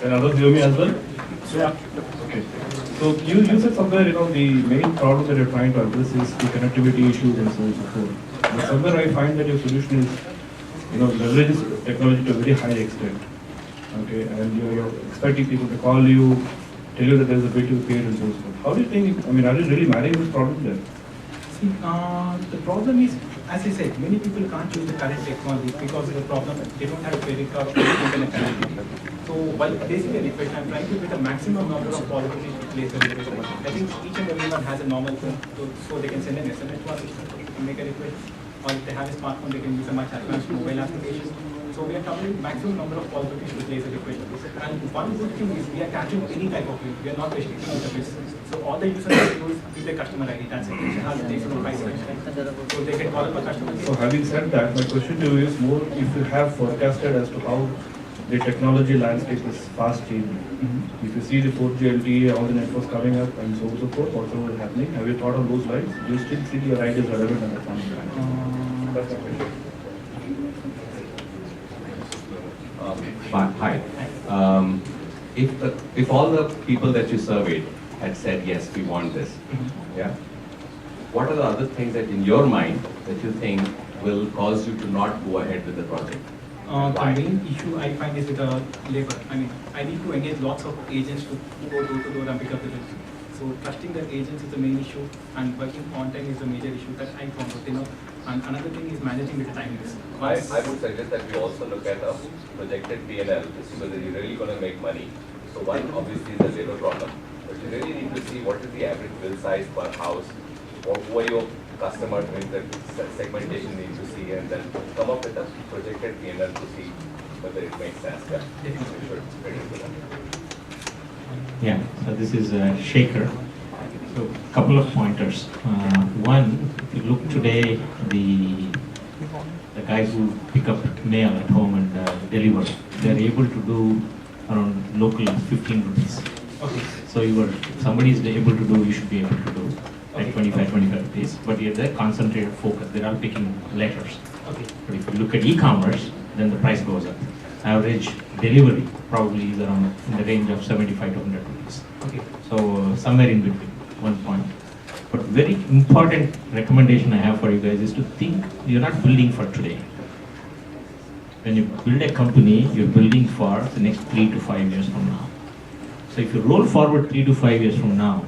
Can others hear me as well? Yeah. Okay. So you said somewhere, the main problem that you're trying to address is the connectivity issues and so on and so forth. But somewhere I find that your solution is, leverages technology to a very high extent. Okay, and you're expecting people to call you, tell you that there's a bill to be paid and so forth. How do you think, are you really managing this problem then? See, the problem is, as I said, many people can't use the current technology because of the problem they don't have a credit card or internet connectivity. So while placing a request, I'm trying to get a maximum number of possibilities to place a request. I think each and everyone has a normal phone, so they can send an SMS to our system to make a request. Or if they have a smartphone, they can use a much advanced mobile application. So we are covering maximum number of possibilities to place a request. And one good thing is we are catching any type of bill. We are not restricting on the bills. So all the users have to use is the customer ID. That's it. They have to take some price mention. So they can call up a customer. So having said that, my question to you is more if you have forecasted as to how the technology landscape is fast changing. If you see the 4G LTE, all the networks coming up and so on and so forth, whatever is happening, have you thought of those lines? Do you still see your right is relevant at that point in time? That's my question. Hi. If all the people that you surveyed had said yes, we want this, yeah. What are the other things that in your mind that you think will cause you to not go ahead with the project? The main issue I find is with the labor. I need to engage lots of agents to go door to door and pick up the bills. So trusting the agents is the main issue, and working on time is the major issue that I found out. And another thing is managing with the timings. I would suggest that we also look at a projected P&L to see whether you're really going to make money. So one obviously is the labor problem, but you really need to see what is the average bill size per house, or who are your customers, the segmentation needs to see, and then come up with a projected P&L to see whether it makes sense. Yeah, we should ready for that. Yeah, so this is Shaker. So a couple of pointers. One, if you look today, the guys who pick up mail at home and deliver, they're able to do around local 15 rupees. Okay. So if somebody is able to do, you should be able to do like 25 rupees. But you're there concentrated focus. They're all picking letters. Okay. But if you look at e-commerce, then the price goes up. Average delivery probably is around in the range of 75 to 100 rupees. Okay. So somewhere in between, one point. But very important recommendation I have for you guys is to think you're not building for today. When you build a company, you're building for the next 3 to 5 years from now. So if you roll forward 3 to 5 years from now,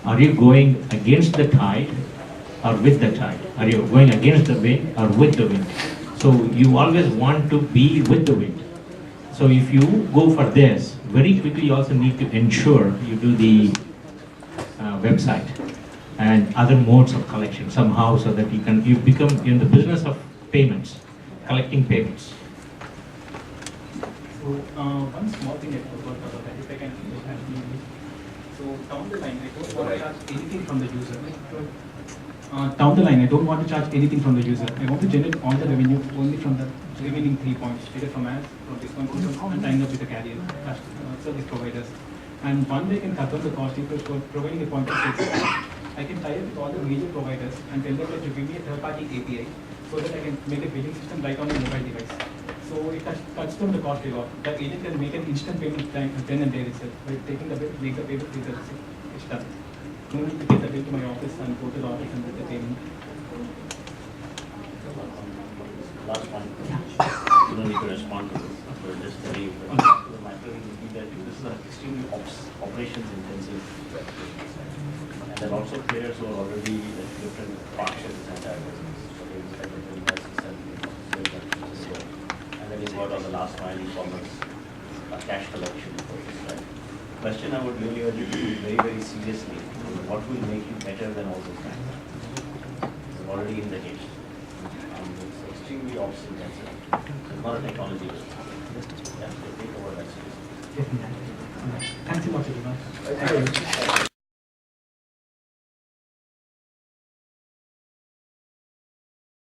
are you going against the tide or with the tide? Are you going against the wind or with the wind? So you always want to be with the wind. So if you go for this, very quickly you also need to ensure you do the website and other modes of collection somehow, so that you become in the business of payments, collecting payments. So one small thing I forgot about that, if I can add me. So down the line, I don't want to charge anything from the user. Down the line, I don't want to charge anything from the user. I want to generate all the revenue only from the remaining 3 points, either from ads, from discount coupons, and tying up with the carrier, service providers. And one way I can cut down the cost is for providing a point of sale. I can tie up with all the major providers and tell them that you give me a third-party API so that I can make a billing system right on the mobile device. So it cuts down the cost a lot. The agent can make an instant payment then and there itself. By taking the bill, make the payment, it's done. No need to get the bill to my office and go to the office and get the payment. Last one. You don't need to respond to this. But just tell you. My feeling would be that this is an extremely operations intensive. And there are also players who are already at different functions and business. So they expect that the devices and then you've got on the last mile e-commerce, cash collection, right? Question I would really urge you to do very, very seriously. What will make you better than all those guys? It's already in the game. It's extremely ops intensive. It's not a technology business. Yeah, so take over that seriously. Thanks a lot, everyone.